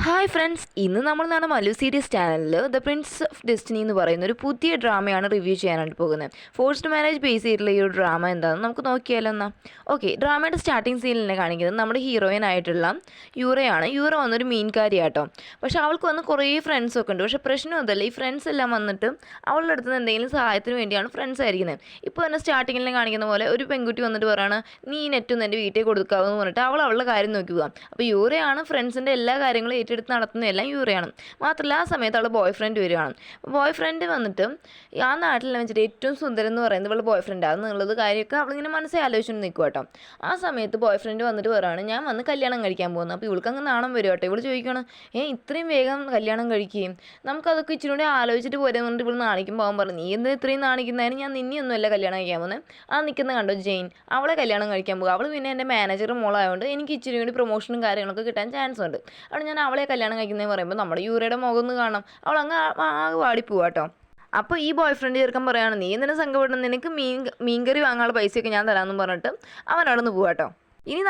Hi friends, ഇന്ന് നമ്മൾ നമ്മുടെ മല്ലു സീരീസ് ചാനലിൽ ദ പ്രിൻസ് ഓഫ് ഡെസ്റ്റിനി എന്ന് പറയുന്ന ഒരു പുതിയ ഡ്രാമയാണ് റിവ്യൂ ചെയ്യാനായിട്ട് പോകുന്നത്. ഫോഴ്സ്ഡ് മാരേജ് ബേസ് ചെയ്തിട്ടുള്ള ഈ ഒരു ഡ്രാമ എന്താണെന്ന് നമുക്ക് നോക്കിയാലോ എന്നാൽ. ഓക്കെ, ഡ്രാമയുടെ സ്റ്റാർട്ടിംഗ് സീനിൽ കാണിക്കുന്നത് നമ്മുടെ ഹീറോയിൻ ആയിട്ടുള്ള യൂറയാണ്. യൂറ വന്നൊരു മീൻകാരിയാട്ടോ. പക്ഷേ അവൾക്ക് വന്ന് കുറേ ഫ്രണ്ട്സൊക്കെ ഉണ്ട്. പക്ഷേ പ്രശ്നം അതല്ല, ഈ ഫ്രണ്ട്സ് എല്ലാം വന്നിട്ട് അവളുടെ അടുത്ത് നിന്ന് എന്തെങ്കിലും സഹായത്തിന് വേണ്ടിയാണ് ഫ്രണ്ട്സ് ആയിരിക്കുന്നത്. ഇപ്പോൾ തന്നെ സ്റ്റാർട്ടിങ്ങിൽ കാണിക്കുന്ന പോലെ ഒരു പെൺകുട്ടി വന്നിട്ട് പറയുകയാണ്, നീ നെറ്റൊന്ന് എൻ്റെ വീട്ടിൽ കൊടുക്കാമെന്ന് പറഞ്ഞിട്ട് അവളുടെ കാര്യം നോക്കി പോകാം. അപ്പോൾ യൂറയാണ് ഫ്രണ്ട്സിൻ്റെ എല്ലാ കാര്യങ്ങളും ഏറ്റെടുത്ത് നടത്തുന്നതെല്ലാം യൂറയാണ്. മാത്രമല്ല ആ സമയത്ത് അവളുടെ ബോയ് ഫ്രണ്ട് വരികയാണ്. ബോയ് ഫ്രണ്ട് വന്നിട്ട് ആ നാട്ടിൽ വെച്ചിട്ട് ഏറ്റവും സുന്ദരം എന്ന് പറയുന്നത് ഇവളുടെ ബോയ് ഫ്രണ്ട് ആണെന്നുള്ളത് കാര്യമൊക്കെ അവളിങ്ങനെ മനസ്സിൽ ആലോചിച്ചുകൊണ്ട് നിൽക്കുക കേട്ടോ. ആ സമയത്ത് ബോയ് ഫ്രണ്ട് വന്നിട്ട് പറയുകയാണ്, ഞാൻ വന്ന് കല്യാണം കഴിക്കാൻ പോകുന്നു. അപ്പോൾ ഇവൾക്ക് അങ്ങ് നാണം വരും കേട്ടോ. ഇവൾ ചോദിക്കണം, ഇത്രയും വേഗം കല്യാണം കഴിക്കുകയും നമുക്കതൊക്കെ ഇച്ചിരി കൂടി ആലോചിച്ചിട്ട് പോരെ എന്നിട്ട് ഇവൾ നാണിക്കുമ്പോൾ അവൻ പറഞ്ഞു, നീ എന്താ ഇത്രയും നാണിക്കുന്നതിന്, ഞാൻ നിന്നെയൊന്നുമല്ല കല്യാണം കഴിക്കാൻ പോകുന്നത്. ആ നിൽക്കുന്ന കണ്ടോ ജെയിൻ, അവളെ കല്യാണം കഴിക്കാൻ പോകുക. അവൾ പിന്നെ എൻ്റെ മാനേജർ മോളായതുകൊണ്ട് എനിക്ക് ഇച്ചിരി കൂടി പ്രൊമോഷനും കാര്യങ്ങളൊക്കെ കിട്ടാൻ ചാൻസ് ഉണ്ട്. അവിടെ ഞാൻ അവളെ കല്യാണം കഴിക്കുന്നതെന്ന് പറയുമ്പോൾ നമ്മുടെ യൂറയുടെ മുഖം ഒന്ന് കാണാം, അവൾ അങ്ങ് ആകെ വാടിപ്പോവാ കേട്ടോ. അപ്പോൾ ഈ ബോയ് ഫ്രണ്ട് ചേർക്കാൻ പറയുകയാണ്, നീ എന്തിനാ സങ്കടപ്പെടുന്നത്, നിനക്ക് മീൻകറി വാങ്ങാനുള്ള പൈസയൊക്കെ ഞാൻ തരാമെന്നും പറഞ്ഞിട്ട് അവൻ അവിടെ നിന്ന് പോവാ കേട്ടോ. ഇനി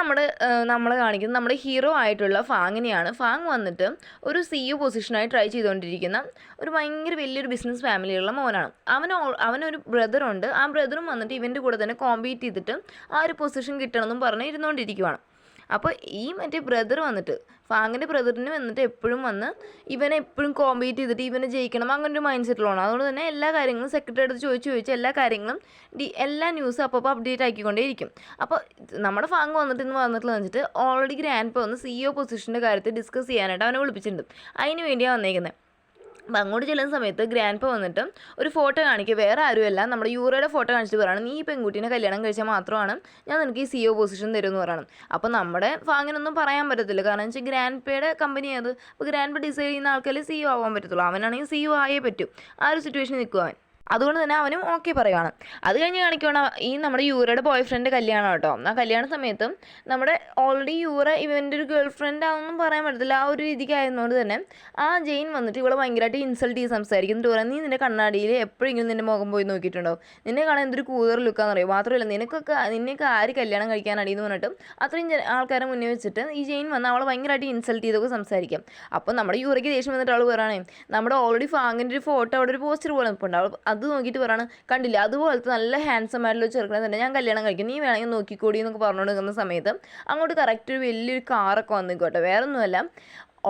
നമ്മളെ കാണിക്കുന്നത് നമ്മുടെ ഹീറോ ആയിട്ടുള്ള ഫാങ്ങിനെയാണ്. ഫാങ് വന്നിട്ട് ഒരു CEO പൊസിഷനായി ട്രൈ ചെയ്തുകൊണ്ടിരിക്കുന്ന ഒരു ഭയങ്കര വലിയൊരു ബിസിനസ് ഫാമിലിയുള്ള മോനാണ്. അവനൊരു ബ്രദറുണ്ട്. ആ ബ്രദറും വന്നിട്ട് ഇവൻ്റെ കൂടെ തന്നെ കോമ്പീറ്റ് ചെയ്തിട്ട് ആ ഒരു പൊസിഷൻ കിട്ടണമെന്നും പറഞ്ഞ് ഇരുന്നുകൊണ്ടിരിക്കുവാണ്. അപ്പോൾ ഈ മറ്റേ ബ്രദർ വന്നിട്ട് ഫാങ്ങിൻ്റെ ബ്രദറിന് വന്നിട്ട് എപ്പോഴും വന്ന് ഇവനെ എപ്പോഴും കോമ്പീറ്റ് ചെയ്തിട്ട് ഇവനെ ജയിക്കണം അങ്ങനൊരു മൈൻഡ് സെറ്റിലാണ്. അതുകൊണ്ട് തന്നെ എല്ലാ കാര്യങ്ങളും സെക്രട്ടറി അടുത്ത് ചോദിച്ച് എല്ലാ കാര്യങ്ങളും എല്ലാ ന്യൂസും അപ്പോൾ അപ്ഡേറ്റ് ആക്കിക്കൊണ്ടേയിരിക്കും. അപ്പോൾ നമ്മുടെ ഫാങ് വന്നിട്ടുള്ള വെച്ചിട്ട് ഓൾറെഡി ഗ്രാൻഡ് വന്ന് CEO പൊസിഷൻ്റെ കാര്യത്തിൽ ഡിസ്കസ് ചെയ്യാനായിട്ട് അവനെ വിളിപ്പിച്ചിട്ടുണ്ട്. അതിന് വേണ്ടിയാണ് വന്നേക്കുന്നത്. അപ്പം അങ്ങോട്ട് ചെല്ലുന്ന സമയത്ത് ഗ്രാൻഡ് വന്നിട്ട് ഒരു ഫോട്ടോ കാണിക്കുക, വേറെ ആരുമല്ല നമ്മുടെ യൂറയുടെ ഫോട്ടോ കാണിച്ചിട്ട് പറയുകയാണ്, നീ ഈ പെൺകുട്ടീനെ കല്യാണം കഴിച്ചാൽ മാത്രമാണ് ഞാൻ നിനക്ക് ഈ CEO പൊസിഷൻ തരുമെന്ന് പറയണം. അപ്പോൾ നമ്മുടെ ഫാങ്ങിനൊന്നും പറയാൻ പറ്റത്തില്ല, കാരണം വെച്ചാൽ ഗ്രാൻഡ് പേയുടെ കമ്പനി അത്. അപ്പോൾ ഗ്രാൻഡ് ഡിസൈഡ് ചെയ്യുന്ന ആൾക്കാർ CEO ആവാൻ പറ്റത്തുള്ളൂ. അവനാണെങ്കിൽ CEO ആയേ പറ്റും. ആ ഒരു സിറ്റുവേഷനിൽ നിൽക്കുക അവൻ. അതുകൊണ്ട് തന്നെ അവനും ഓക്കെ പറയുകയാണ്. അത് കഴിഞ്ഞ് കാണിക്കുകയാണ് ഈ നമ്മുടെ യൂറയുടെ ബോയ് ഫ്രണ്ട് കല്യാണം കേട്ടോ. ആ കല്യാണ സമയത്ത് നമ്മുടെ ഓൾറെഡി യൂറ ഇവൻ്റെ ഒരു ഗേൾ ഫ്രണ്ട് ആണെന്നും പറയാൻ പറ്റത്തില്ല. ആ ഒരു രീതിക്കായതുകൊണ്ട് തന്നെ ആ ജെയിൻ വന്നിട്ട് ഇവളെ ഭയങ്കരമായിട്ട് ഇൻസൾട്ട് ചെയ്ത് സംസാരിക്കുന്നിട്ട് പറയാം, നീ നിൻ്റെ കണ്ണാടിയിൽ എപ്പോഴെങ്കിലും നിൻ്റെ മുഖം പോയി നോക്കിയിട്ടുണ്ടോ, നിന്നെ കാണാൻ എന്തൊരു കൂതർ ലുക്കാന്ന് പറയും. മാത്രമല്ല നിന്നൊക്കെ ആര് കല്യാണം കഴിക്കാനടിയെന്ന് പറഞ്ഞിട്ട് അത്രയും ആൾക്കാരെ മുന്നേ വെച്ചിട്ട് ഈ ജെയിൻ വന്ന് അവളെ ഭയങ്കരമായിട്ട് ഇൻസൾട്ട് ചെയ്തൊക്കെ സംസാരിക്കാം. അപ്പോൾ നമ്മുടെ യൂറയ്ക്ക് ദേഷ്യം വന്നിട്ട് അവൾ പറയുകയാണെ, നമ്മുടെ ഓൾറെഡി ഫാങ്ങിൻ്റെ ഒരു ഫോട്ടോ അവിടെ ഒരു പോസ്റ്റർ പോലെ നിൽപ്പുണ്ട്. അത് നോക്കിയിട്ട് പറയാണ്, കണ്ടില്ല അതുപോലത്തെ നല്ല ഹാൻസം ആയിട്ടുള്ള ചെറുക്കനെ തന്നെ ഞാൻ കല്യാണം കഴിക്കും, നീ വേണമെങ്കിൽ നോക്കിക്കൂടി എന്നൊക്കെ പറഞ്ഞുകൊണ്ട് നിൽക്കുന്ന സമയത്ത് അങ്ങോട്ട് കറക്റ്റ് ഒരു വലിയൊരു കാറൊക്കെ വന്നിക്കോട്ടെ. വേറെ ഒന്നുമല്ല,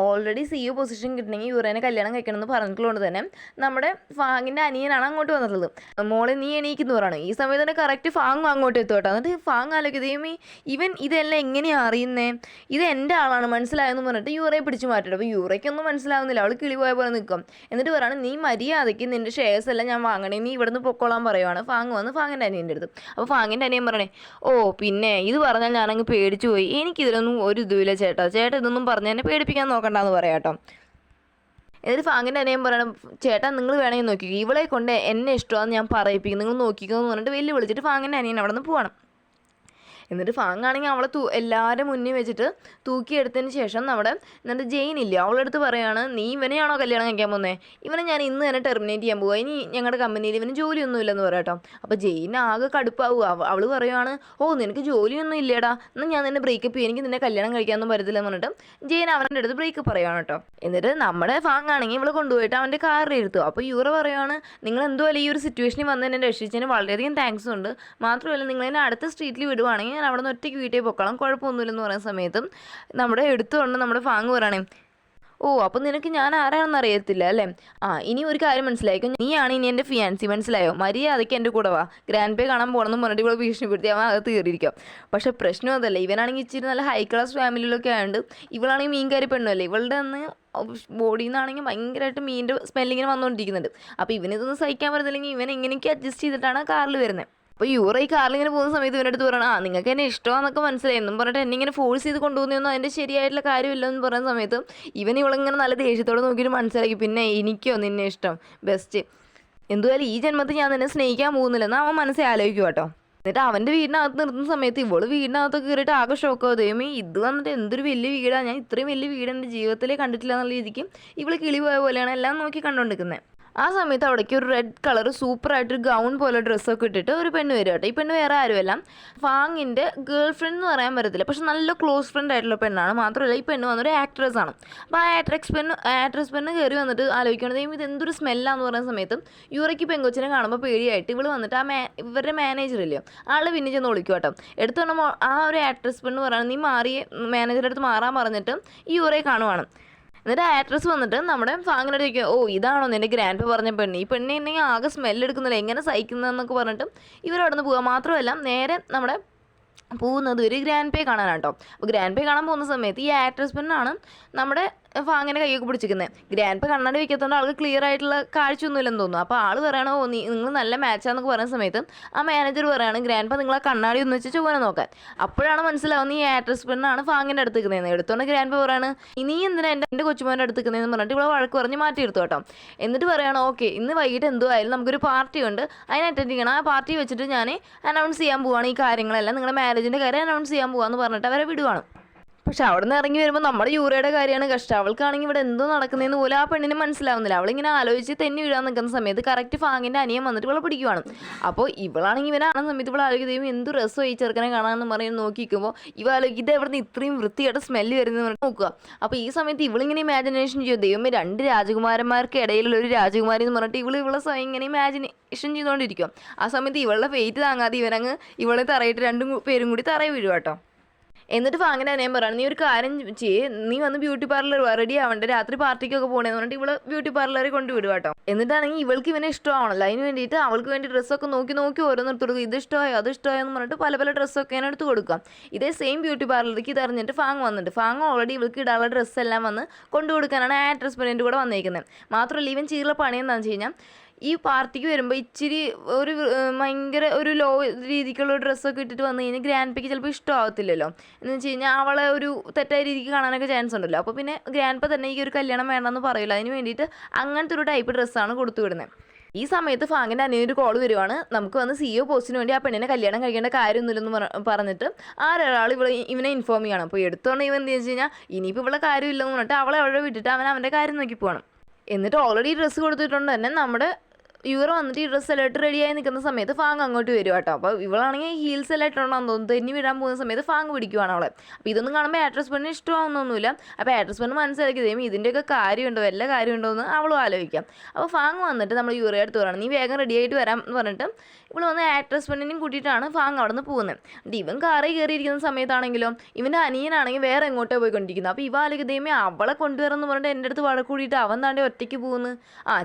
ഓൾറെഡി CEO പൊസിഷൻ കിട്ടണമെങ്കിൽ യൂറേനെ കല്യാണം കഴിക്കണമെന്ന് പറഞ്ഞിട്ടുള്ളത് തന്നെ നമ്മുടെ ഫാങ്ങിൻ്റെ അനിയനാണ് അങ്ങോട്ട് വന്നിട്ടുള്ളത്. മോളെ നീ എണീക്കുന്നു പറയാണ്. ഈ സമയത്ത് തന്നെ കറക്റ്റ് ഫാങ് അങ്ങോട്ട് എത്തുകട്ടോ. എന്നിട്ട് ഫാങ് ആലോചിക്കുകയും ഇവൻ ഇതെല്ലാം എങ്ങനെയാണ് അറിയുന്നേ, ഇത് എൻ്റെ ആളാണ് മനസ്സിലായെന്ന് പറഞ്ഞിട്ട് യൂറയെ പിടിച്ചു മാറ്റണം. അപ്പോൾ യൂറയ്ക്കൊന്നും മനസ്സിലാവുന്നില്ല, അവൾ കിളി പോയ പോലെ നിൽക്കും. എന്നിട്ട് പറയാണ്, നീ മര്യാദയ്ക്ക് നിൻ്റെ ഷെയർസ് എല്ലാം ഞാൻ വാങ്ങണേ, നീ ഇവിടുന്ന് പൊക്കോളാൻ പറയുവാണ് ഫാങ് വന്ന് ഫാങ്ങിൻ്റെ അനിയൻ്റെ അടുത്ത്. അപ്പോൾ ഫാങ്ങിൻ്റെ അനിയൻ പറയണേ, ഓ പിന്നെ ഇത് പറഞ്ഞാൽ ഞാനങ്ങ് പേടിച്ചു പോയി, എനിക്കിതിലൊന്നും ഒരു ഇതുമില്ല ചേട്ടാ ഇതൊന്നും പറഞ്ഞ് എന്നെ പേടിപ്പിക്കാൻ നോക്കണ്ടെന്ന് പറയാം കേട്ടോ. എന്നിട്ട് ഫാങ്ങിൻ്റെ അനിയൻ പറയണം, ചേട്ടാ നിങ്ങൾ വേണമെങ്കിൽ നോക്കിക്കോ, ഇവളെ കൊണ്ട് എന്നെ ഇഷ്ടമാണെന്ന് ഞാൻ പറയിപ്പിക്കും, നിങ്ങൾ നോക്കിക്കോ എന്ന് പറഞ്ഞിട്ട് വെല്ലു വിളിച്ചിട്ട് ഫാങ്ങിൻ്റെ അനിയൻ അവിടെ നിന്ന് പോകണം. എന്നിട്ട് ഫാങ്ങാണെങ്കിൽ അവളെ എല്ലാവരും മുന്നിൽ വെച്ചിട്ട് തൂക്കിയെടുത്തതിന് ശേഷം എന്നിട്ട് ജെയിൻ ഇല്ല അവളെടുത്ത് പറയുകയാണ്, നീ ഇവനെയാണോ കല്യാണം കഴിക്കാൻ പോകുന്നത്, ഇവനെ ഞാൻ ഇന്ന് തന്നെ ടെർമിനേറ്റ് ചെയ്യാൻ പോകുക, ഇനി ഞങ്ങളുടെ കമ്പനിയിൽ ഇവന് ജോലിയൊന്നുമില്ലെന്ന് പറയാം കേട്ടോ. അപ്പോൾ ജെയിൻ ആകെ കടുപ്പാവുക. അവൾ പറയുകയാണ്, ഓ നിനക്ക് ജോലിയൊന്നും ഇല്ലേടാ, എന്നാൽ ഞാൻ നിന്നെ ബ്രേക്കപ്പ് ചെയ്യും, എനിക്ക് നിന്നെ കല്യാണം കഴിക്കാനൊന്നും പറ്റത്തില്ലെന്ന് പറഞ്ഞിട്ട് ജെയിൻ അവൻ്റെ അടുത്ത് ബ്രേക്കപ്പ് പറയുകയാണ് കേട്ടോ. എന്നിട്ട് നമ്മുടെ ഫാങ്ങാണെങ്കിൽ ഇവളെ കൊണ്ടുപോയിട്ട് അവൻ്റെ കാറിൽ ഇരുത്തും. അപ്പോൾ യൂറ പറയുകയാണ്, നിങ്ങൾ എന്തുമല്ല ഈ ഒരു സിറ്റുവേഷനിൽ വന്ന് എന്നെ രക്ഷിച്ചതിന് വളരെയധികം താങ്ക്സ് ഉണ്ട്, മാത്രമല്ല നിങ്ങൾ എന്നെ അടുത്ത സ്ട്രീറ്റിൽ വിടുവാണെങ്കിൽ ഞാൻ അവിടെ നിന്ന് ഒറ്റയ്ക്ക് വീട്ടിൽ പൊക്കണം, കുഴപ്പമൊന്നുമില്ലെന്ന് പറയുന്ന സമയത്തും നമ്മുടെ എടുത്തുകൊണ്ട് നമ്മുടെ ഫാങ് പറയണേ, ഓ അപ്പം നിനക്ക് ഞാൻ ആരാണെന്ന് അറിയത്തില്ല അല്ലേ, ഇനി ഒരു കാര്യം മനസ്സിലായിക്കോ, നീയാണ് ഇനി എൻ്റെ ഫിയാൻസി, മനസ്സിലായോ, മര്യാദയ്ക്ക് എൻ്റെ കൂടെ വാ, ഗ്രാൻഡ് പേ കാണാൻ പോകണമെന്ന് പറഞ്ഞിട്ട് ഇവിടെ ഭീഷണിപ്പെടുത്തി അവൻ അകത്ത് കയറിയിരിക്കാം. പക്ഷേ പ്രശ്നം അതല്ല, ഇവനാണെങ്കിൽ ഇച്ചിരി നല്ല ഹൈ ക്ലാസ് ഫാമിലിയിലൊക്കെ ആയതുകൊണ്ട് ഇവളാണെങ്കിൽ മീൻകാരി പെണ്ണല്ലേ, ഇവളുടെ അന്ന് ബോഡിയിൽ നിന്നാണെങ്കിൽ ഭയങ്കരമായിട്ട് മീൻ്റെ സ്മെല്ലിങ്ങനെ വന്നുകൊണ്ടിരിക്കുന്നുണ്ട്. അപ്പോൾ ഇവനിതൊന്നും സഹിക്കാൻ പറ്റത്തില്ലെങ്കിൽ ഇവൻ എങ്ങനെയൊക്കെ അഡ്ജസ്റ്റ് ചെയ്തിട്ടാണ് കാറിൽ വരുന്നത്. അപ്പോൾ യൂറ ഈ കാറിൽ ഇങ്ങനെ പോകുന്ന സമയത്ത് ഇവൻ്റെ അടുത്ത് പറയണം, നിങ്ങൾക്ക് എന്നെ ഇഷ്ടമാണെന്നൊക്കെ മനസ്സിലായെന്നും പറഞ്ഞിട്ട് എന്നെ ഇങ്ങനെ ഫോഴ്സ് ചെയ്ത് കൊണ്ടുപോകുന്നതൊന്നും അതിൻ്റെ ശരിയായിട്ടുള്ള കാര്യമില്ലെന്ന് പറയുന്ന സമയത്ത് ഇവളിങ്ങനെ നല്ല ദേഷ്യത്തോടെ നോക്കിയിട്ട് മനസ്സിലാക്കി, പിന്നെ എനിക്കോ നിന്നെ ഇഷ്ടം ബെസ്റ്റ്, എന്തുവായാലും ഈ ജന്മത്തിൽ ഞാൻ നിന്നെ സ്നേഹിക്കാൻ പോകുന്നില്ലെന്ന് അവൻ മനസ്സിൽ ആലോചിക്കും കേട്ടോ. എന്നിട്ട് അവൻ്റെ വീടിനകത്ത് നിർത്തുന്ന സമയത്ത് ഇവള് വീടിനകത്ത് കയറിയിട്ട് ആകെ ഷോക്കാവും, ദൈവമേ ഇത് വന്നിട്ട് എന്തൊരു വലിയ വീടാണ്, ഞാൻ ഇത്രയും വലിയ വീട് എൻ്റെ ജീവിതത്തിലേ കണ്ടിട്ടില്ല എന്നുള്ള രീതിക്ക് ഇവള് കിളി പോയ പോലെയാണ് എല്ലാം നോക്കി കണ്ടുകൊണ്ടിരിക്കുന്നത്. ആ സമയത്ത് അവിടേക്ക് ഒരു റെഡ് കളർ സൂപ്പറായിട്ടൊരു ഗൗൺ പോലെ ഡ്രസ്സൊക്കെ ഇട്ടിട്ട് ഒരു പെണ്ണ് വരും കേട്ടോ. ഈ പെണ്ണ് വേറെ ആരുമല്ല, ഫാങ്ങിൻ്റെ ഗേൾ ഫ്രണ്ട് എന്ന് പറയാൻ പറ്റത്തില്ല, പക്ഷെ നല്ല ക്ലോസ് ഫ്രണ്ട് ആയിട്ടുള്ള പെണ്ണാണ്. മാത്രമല്ല ഈ പെണ്ണ് വന്നൊരു ആക്ട്രസ് ആണ്. അപ്പോൾ ആ ആക്ട്രസ് പെണ്ണ് കയറി വന്നിട്ട് ആലോചിക്കണത് ഇത് എന്തൊരു സ്മെല്ലാന്ന് പറയുന്ന സമയത്ത് യൂറയ്ക്ക് പെങ്കൊച്ചിനെ കാണുമ്പോൾ പേടിയായിട്ട് ഇവള് വന്നിട്ട് ഇവരുടെ മാനേജർ ഇല്ലയോ ആളെ പിന്നെ ചെന്ന് വിളിക്കും കേട്ടോ. എടുത്തു പറഞ്ഞാൽ ആ ഒരു ആക്ട്രസ് പെണ്ണ് പറയുന്നത് നീ മാനേജറുടെ അടുത്ത് മാറാൻ പറഞ്ഞിട്ട് ഈ യൂറയെ കാണുവാണ്. എന്നിട്ട് ആക്ട്രസ് വന്നിട്ട് നമ്മുടെ ഫാങ്ങിൻ്റെ അടുത്ത് ചോദിക്കുക, ഓ ഇതാണോ നിൻ്റെ ഗ്രാൻഡ് പറഞ്ഞ പെണ്ണ്, ഈ പെണ്ണ് ഉണ്ടെങ്കിൽ ആകെ സ്മെല്ലെടുക്കുന്നില്ല, എങ്ങനെ സഹിക്കുന്നതെന്നൊക്കെ പറഞ്ഞിട്ട് ഇവരവിടെ നിന്ന് പോവുക. മാത്രമല്ല നേരെ നമ്മുടെ പോകുന്നത് ഒരു ഗ്രാൻഡ് പേ കാണാനാട്ടോ. അപ്പോൾ ഗ്രാൻഡ് പേ കാണാൻ പോകുന്ന സമയത്ത് ഈ ആക്ട്രസ് പെണ്ണാണ് നമ്മുടെ ഫാങ്ങിൻ്റെ കൈയൊക്കെ പിടിച്ചിരിക്കുന്നത്. ഗ്രാൻഡ് പേ കണ്ണാടി വയ്ക്കാത്തതുകൊണ്ട് ആൾക്ക് ക്ലിയർ ആയിട്ടുള്ള കാഴ്ചയൊന്നുമില്ലെന്ന് തോന്നുന്നു. അപ്പോൾ ആൾ പറയണോ നിങ്ങൾ നല്ല മാച്ചാന്നൊക്കെ പറയുന്ന സമയത്ത് ആ മാനേജർ പറയാണ് ഗ്രാൻഡ് പേ നിങ്ങൾ ആ കണ്ണാടി ഒന്ന് വെച്ച് ചുവനെ നോക്കാൻ. അപ്പോഴാണ് മനസ്സിലാവുന്നത് ഈ ആക്ട്രസ് പെണ്ണാണ് ഫാങ്ങിൻ്റെ അടുത്ത് നിൽക്കുന്നതെന്ന്. എടുത്തോണ്ട് ഗ്രാൻഡ് പേ പറയാണ് ഇനി എന്തിനാ എൻ്റെ കൊച്ചുമോൻ്റെ അടുത്ത് നിൽക്കുന്നതെന്ന് പറഞ്ഞിട്ട് ഇവിടെ വഴക്ക് പറഞ്ഞ് മാറ്റിയെടുത്തു കേട്ടോ. എന്നിട്ട് പറയുകയാണ് ഓക്കെ ഇന്ന് വൈകിട്ട് എന്തോ ആയാലും നമുക്കൊരു പാർട്ടി ഉണ്ട്, അതിന് അറ്റൻഡ് ചെയ്യണം. ആ പാർട്ടി വെച്ചിട്ട് ഞാൻ അനൗൺസ് ചെയ്യാൻ പോവാണ് ഈ കാര്യങ്ങളെല്ലാം, നിങ്ങളുടെ മാരേജിൻ്റെ കാര്യം അനൗൺസ് ചെയ്യാൻ പോവാന്ന് പറഞ്ഞിട്ട് അവരെ വിടുവാണ്. പക്ഷെ അവിടെ നിന്ന് ഇറങ്ങി വരുമ്പോൾ നമ്മുടെ യൂറയുടെ കാര്യമാണ് കഷ്ടം. അവൾക്കാണെങ്കിൽ ഇവിടെ എന്തോ നടക്കുന്നതെന്ന് പോലും ആ പെണ്ണിന് മനസ്സിലാവുന്നില്ല. അവളിങ്ങനെ ആലോചിച്ച് തെന്നി വീഴാൻ നിൽക്കുന്ന സമയത്ത് കറക്റ്റ് ഫാങ്ങിൻ്റെ അനിയൻ വന്നിട്ട് ഇവളെ പിടിക്കുവാണ്. അപ്പോൾ ഇവളാണെങ്കിൽ ഇവനാണ് സമയത്ത് ഇവൾ ആലോചിക്കുകയും എന്ത് രസം ഈ ചെറുക്കനെ കാണാമെന്ന് പറഞ്ഞ് നോക്കിക്കുമ്പോൾ ഇവ ആലോചിക്കുന്നത് എവിടെ നിന്ന് ഇത്രയും വൃത്തിയായിട്ട് സ്മെല്ല് വരുന്നത് നോക്കുക. അപ്പോൾ ഈ സമയത്ത് ഇവളിങ്ങനെ ഇമാജിനേഷൻ ചെയ്യും, ദൈവമേ 2 രാജകുമാരന്മാർക്ക് ഇടയിലുള്ള ഒരു രാജകുമാരി എന്ന് പറഞ്ഞിട്ട് ഇവളെ സ്വയം ഇങ്ങനെ ഇമാജിനേഷൻ ചെയ്തുകൊണ്ടിരിക്കും. ആ സമയത്ത് ഇവളുടെ വെയിറ്റ് താങ്ങാതെ ഇവനങ്ങ് ഇവളെ തറയിട്ട് 2 പേരും കൂടി തറയിൽ വീഴും കേട്ടോ. എന്നിട്ട് ഫാങ്ങിൻ്റെ അനിയൻ പറയണം നീ ഒരു കാര്യം ചെയ്യേ, നീ വന്ന് ബ്യൂട്ടി പാർലർ റെഡി ആവണ്ടേ, രാത്രി പാർട്ടിക്കൊക്കെ പോകണമെന്ന് പറഞ്ഞിട്ട് ഇവള് ബ്യൂട്ടി പാർലറിൽ കൊണ്ടുവിടുക കേട്ടോ. എന്നിട്ടാണെങ്കിൽ ഇവൾക്ക് ഇവനെ ഇഷ്ടമാണല്ലോ, അതിന് വേണ്ടിയിട്ട് അവൾക്ക് വേണ്ടി ഡ്രസ്സൊക്കെ നോക്കി ഓരോന്നെടുത്ത് കൊടുക്കുക. ഇത് ഇഷ്ടമായോ അത് ഇഷ്ടമായോ എന്ന് പറഞ്ഞിട്ട് പല ഡ്രസ്സൊക്കെ ഞാൻ എടുത്ത് കൊടുക്കാം. ഇതേ സെയിം ബ്യൂട്ടി പാർലറിലേക്ക് ഇതറിഞ്ഞിട്ട് ഫാങ് വന്നിട്ട് ഫാങ് ഓൾറെഡി ഇവൾക്ക് ഇടാനുള്ള ഡ്രസ്സെല്ലാം വന്ന് കൊണ്ടുകൊടുക്കാനാണ് ആ ഡ്രസ്സ് കൂടെ വന്നേക്കുന്നത്. മാത്രമല്ല ഇവൻ ചെയ്തുള്ള പണി എന്താണെന്ന് വെച്ച് കഴിഞ്ഞാൽ ഈ പാർട്ടിക്ക് വരുമ്പോൾ ഇച്ചിരി ഭയങ്കര ഒരു ലോ രീതിക്കുള്ള ഡ്രസ്സൊക്കെ ഇട്ടിട്ട് വന്നു കഴിഞ്ഞാൽ ഗ്രാൻഡ് പേക്ക് ചിലപ്പോൾ ഇഷ്ടമാകത്തില്ലല്ലോ. എന്ന് വെച്ച് കഴിഞ്ഞാൽ അവളെ ഒരു തെറ്റായ രീതിക്ക് കാണാനൊക്കെ ചാൻസ് ഉണ്ടല്ലോ. അപ്പോൾ പിന്നെ ഗ്രാൻഡ് പേ തന്നെ ഈ ഒരു കല്യാണം വേണമെന്ന് പറയില്ല, അതിന് വേണ്ടിയിട്ട് അങ്ങനത്തെ ഒരു ടൈപ്പ് ഡ്രസ്സാണ് കൊടുത്തു വിടുന്നത്. ഈ സമയത്ത് ഫാങ്ങിൻ്റെ അനിയനൊരു കോൾ വരുവാണ്, നമുക്ക് വന്ന് CEO പോസ്റ്റിന് വേണ്ടി ആ പെണ്ണിനെ കല്യാണം കഴിക്കേണ്ട കാര്യമൊന്നുമില്ലെന്ന് പറഞ്ഞിട്ട് ആരൊരാൾ ഇവനെ ഇൻഫോം ചെയ്യണം. അപ്പോൾ എടുത്തോണ്ട് ഇവൻ എന്താ വെച്ച് കഴിഞ്ഞാൽ ഇനിയിപ്പോൾ ഇവിടെ കാര്യമില്ലെന്ന് പറഞ്ഞിട്ട് അവളെ അവിടെ വിട്ടിട്ട് അവൻ്റെ കാര്യം നോക്കി പോകണം. എന്നിട്ട് ഓൾറെഡി ഡ്രസ്സ് കൊടുത്തിട്ടുണ്ട് തന്നെ നമ്മുടെ യൂറ വന്നിട്ട് ഈ ഡ്രസ്സ് എല്ലാം ഇട്ട് റെഡിയായി നിൽക്കുന്ന സമയത്ത് ഫാങ് അങ്ങോട്ട് വരും കേട്ടോ. അപ്പോൾ ഇവളാണെങ്കിൽ ഹീൽസ് എല്ലാം ഇട്ടുണ്ടാകുന്ന തോന്നുന്നു, തെന്നി വിടാൻ പോകുന്ന സമയത്ത് ഫാങ് പിടിക്കുവാണ് അവളെ. അപ്പോൾ ഇതൊന്നും കാണുമ്പോൾ ആക്ട്രസ് പെണ്ണിന് ഇഷ്ടമാവുന്നൊന്നുമില്ല. അപ്പോൾ ആക്ട്രസ് പെണ്ണ് മനസ്സിലാക്കി തരും ഇതിൻ്റെയൊക്കെ കാര്യമുണ്ടോ വല്ല കാര്യമുണ്ടോ എന്ന് അവളും ആലോചിക്കാം. അപ്പോൾ ഫാങ് വന്നിട്ട് നമ്മൾ യൂറയുടെ അടുത്ത് പറയണം നീ വേഗം റെഡി ആയിട്ട് വരാം എന്ന് പറഞ്ഞിട്ട് ഇവൾ വന്ന് ആക്ട്രസ് പെണ്ണിനെയും കൂട്ടിയിട്ടാണ് ഫാങ് അവിടെ നിന്ന് പോകുന്നത്. ഇവൻ കാറിൽ കയറിയിരിക്കുന്ന സമയത്താണെങ്കിലോ ഇവൻ്റെ അനിയനാണെങ്കിൽ വേറെ എങ്ങോട്ടോ പോയിക്കൊണ്ടിരിക്കുന്നത്. അപ്പോൾ ഇവ ആലോചിക്കുമ്പോൾ അവളെ കൊണ്ടുവരാമെന്ന് പറഞ്ഞിട്ട് എൻ്റെ അടുത്ത് വഴക്ക് കൂടിയിട്ട് അവൻ താണ്ടി ഒറ്റയ്ക്ക് പോകുന്നു.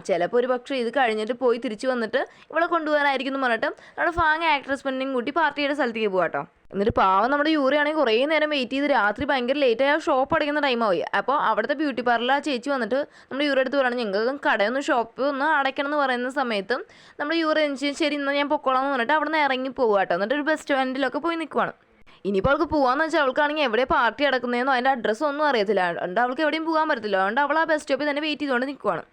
ചിലപ്പോൾ ഒരു പക്ഷേ ഇത് കഴിഞ്ഞിട്ട് പോയി തിരിച്ചു വന്നിട്ട് ഇവളെ കൊണ്ടുപോകാനായിരിക്കും എന്ന് പറഞ്ഞിട്ട് നമ്മുടെ ഫാങ് ആക്ട്രസ് പെണ്ണിനെയും കൂട്ടി പാർട്ടിയുടെ സ്ഥലത്തേക്ക് പോകാം കേട്ടോ. എന്നിട്ട് പാവം നമ്മുടെ യൂറിയാണെങ്കിൽ കുറേ നേരം വെയിറ്റ് ചെയ്ത് രാത്രി ഭയങ്കര ലേറ്റായി ആ ഷോപ്പ് അടയ്ക്കുന്ന ടൈമാവുക. അപ്പോൾ അവിടുത്തെ ബ്യൂട്ടി പാർലർ ആ ചേച്ചി വന്നിട്ട് നമ്മുടെ യൂറി അടുത്ത് പറഞ്ഞു ഞങ്ങൾക്ക് കടയൊന്ന് ഷോപ്പ് ഒന്ന് അടയ്ക്കണം എന്ന് പറയുന്ന സമയത്ത് നമ്മുടെ യൂറി ശരി എന്നാൽ ഞാൻ പൊക്കോളാം എന്ന് പറഞ്ഞിട്ട് അവിടെ നിന്ന് ഇറങ്ങി പോകുക കേട്ടോ. എന്നിട്ട് ഒരു ബസ് സ്റ്റാൻഡിലൊക്കെ പോയി നിൽക്കുവാണ്. ഇനിയിപ്പോൾ അവൾക്ക് പോകാമെന്ന് വെച്ചാൽ അവൾക്കാണെങ്കിൽ എവിടെ പാർട്ടി അടക്കുന്നതെന്നോ അതിൻ്റെ അഡ്രസ്സൊന്നും അറിയത്തില്ല. അതുകൊണ്ട് അവൾക്ക് എവിടെയും പോകാൻ പറ്റത്തില്ല. അതുകൊണ്ട് അവൾ ആ ബസ് സ്റ്റോപ്പിൽ തന്നെ വെയിറ്റ് ചെയ്തുകൊണ്ട് നിൽക്കുവാണ്.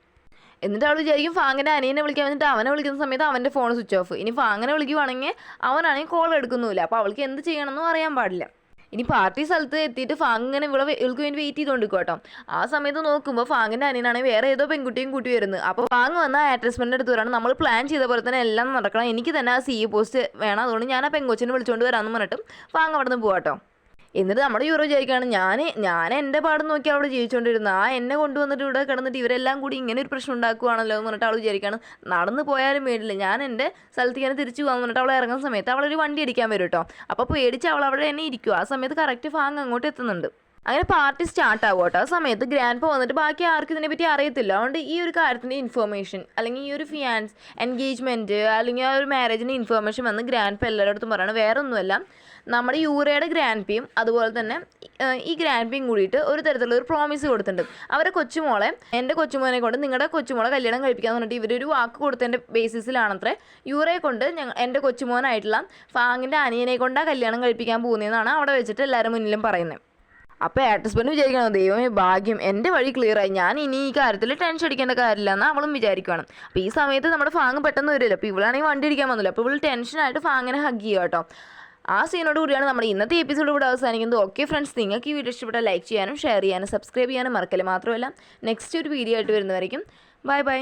എന്നിട്ട് അവൾ വിചാരിക്കും ഫാങ്ങിൻ്റെ അനിയനെ വിളിക്കാൻ വേണ്ടിയിട്ട് അവനെ വിളിക്കുന്ന സമയത്ത് അവൻ്റെ ഫോൺ സ്വിച്ച് ഓഫ്. ഇനി ഫാങ്ങിനെ വിളിക്കുവാണെങ്കിൽ അവനാണെങ്കിൽ കോൾ എടുക്കുന്നുമില്ല. അപ്പോൾ അവൾക്ക് എന്ത് ചെയ്യണമെന്നും അറിയാൻ പാടില്ല. ഇനി പാർട്ടി സ്ഥലത്ത് എത്തിയിട്ട് ഫാങ് ഇങ്ങനെ ഇവൾക്ക് വേണ്ടി വെയിറ്റ് ചെയ്തുകൊണ്ടിരിക്കും കേട്ടോ. ആ സമയത്ത് നോക്കുമ്പോൾ ഫാങ്ങിൻ്റെ അനിയനാണെങ്കിൽ വേറെ ഏതോ പെൺകുട്ടിയും കൂട്ടി വരുന്നത്. അപ്പോൾ ഫാങ് വന്ന ആട്രസ്മെൻ്റ് എടുത്ത് വരാണ് നമ്മൾ പ്ലാൻ ചെയ്ത പോലെ തന്നെ എല്ലാം നടക്കണം, എനിക്ക് തന്നെ ആ CEO പോസ്റ്റ് വേണം, അതുകൊണ്ട് ഞാൻ ആ പെൺകൊച്ചിനെ വിളിച്ചുകൊണ്ട് വരാമെന്ന് പറഞ്ഞിട്ട് ഫാങ് അവിടെ നിന്ന് പോകാം കേട്ടോ. എന്നിട്ട് നമ്മുടെ യൂറോ വിചാരിക്കുകയാണ് ഞാൻ എൻ്റെ പാടും നോക്കി അവിടെ ജീവിച്ചുകൊണ്ടിരുന്നത്, എന്നെ കൊണ്ടുവന്നിട്ട് ഇവിടെ കിടന്നിട്ട് ഇവരെല്ലാം കൂടി ഇങ്ങനെ ഒരു പ്രശ്നം ഉണ്ടാക്കുകയാണല്ലോ എന്ന് പറഞ്ഞിട്ട് അവൾ വിചാരിക്കുകയാണ് നടന്ന് പോയാലും വേണ്ടില്ല, ഞാൻ എൻ്റെ സ്ഥലത്തേക്ക് തന്നെ തിരിച്ചു പോകാമെന്ന് പറഞ്ഞിട്ട് അവൾ ഇറങ്ങുന്ന സമയത്ത് അവളൊരു വണ്ടി അടിക്കാൻ വരും കേട്ടോ. അപ്പോൾ പേടിച്ച് അവൾ അവിടെ തന്നെ ഇരിക്കും. ആ സമയത്ത് കറക്റ്റ് ഫാങ് അങ്ങോട്ട് എത്തുന്നുണ്ട്. അങ്ങനെ പാർട്ടി സ്റ്റാർട്ട് ആകും കേട്ടോ. ആ സമയത്ത് ഗ്രാൻഡ് വന്നിട്ട് ബാക്കി ആർക്കും ഇതിനെപ്പറ്റി അറിയത്തില്ല. അതുകൊണ്ട് ഈ ഒരു കാര്യത്തിൻ്റെ ഇൻഫർമേഷൻ അല്ലെങ്കിൽ ഈ ഒരു ഫിയാൻസ് എൻഗേജ്മെൻറ്റ് അല്ലെങ്കിൽ ആ ഒരു മാരേജിൻ്റെ ഇൻഫർമേഷൻ വന്ന് ഗ്രാൻഡ് എല്ലാവരുടെ അടുത്തും പറയണം. വേറെ ഒന്നുമല്ല, നമ്മുടെ യൂറയുടെ ഗ്രാൻഡ് പിയും അതുപോലെ തന്നെ ഈ ഗ്രാൻഡ് പിയും കൂടിയിട്ട് ഒരു തരത്തിലുള്ള ഒരു പ്രോമിസ് കൊടുത്തിട്ടുണ്ട്. അവരെ കൊച്ചുമോളെ എൻ്റെ കൊച്ചുമോനെ കൊണ്ട് നിങ്ങളുടെ കൊച്ചുമോളെ കല്യാണം കഴിപ്പിക്കാന്ന് പറഞ്ഞിട്ട് ഇവരൊരു വാക്ക് കൊടുത്തതിൻ്റെ ബേസിസിലാണത്രേ യൂറയെ കൊണ്ട് എൻ്റെ കൊച്ചുമോനായിട്ടുള്ള ഫാങ്ങിൻ്റെ അനിയനെ കൊണ്ടാണ് കല്യാണം കഴിപ്പിക്കാൻ പോകുന്നതെന്നാണ് അവിടെ വെച്ചിട്ട് എല്ലാവരും മുന്നിലും പറയുന്നത്. അപ്പോൾ ആട്രസ്പെണ്ണ് വിചാരിക്കണം ദൈവമേ ഭാഗ്യം, എൻ്റെ വഴി ക്ലിയറായി, ഞാൻ ഇനി ഈ കാര്യത്തിൽ ടെൻഷൻ അടിക്കേണ്ട കാര്യമില്ല എന്ന് അവളും വിചാരിക്കണം. അപ്പോൾ ഈ സമയത്ത് നമ്മുടെ ഫാങ് പെട്ടെന്ന് വരില്ല. അപ്പോൾ ഇവളാണെങ്കിൽ വണ്ടി അടിക്കാൻ വന്നില്ല. അപ്പോൾ ഇവൾ ടെൻഷനായിട്ട് ഫാങ്ങിനെ ഹഗ് ചെയ്യുക കേട്ടോ. ആ സീനോട് കൂടിയാണ് നമ്മുടെ ഇന്നത്തെ എപ്പിസോഡ് ഇവിടെ അവസാനിക്കുന്നത്. ഓക്കെ ഫ്രണ്ട്സ്, നിങ്ങൾക്ക് ഈ വീഡിയോ ഇഷ്ടപ്പെട്ടാൽ ലൈക്ക് ചെയ്യാനും ഷെയർ ചെയ്യാനും സബ്സ്ക്രൈബ് ചെയ്യാനും മറക്കല്ലേ. മാത്രമല്ല നെക്സ്റ്റ് ഒരു വീഡിയോ ആയിട്ട് വരുന്നവരേക്കും ബൈ ബൈ.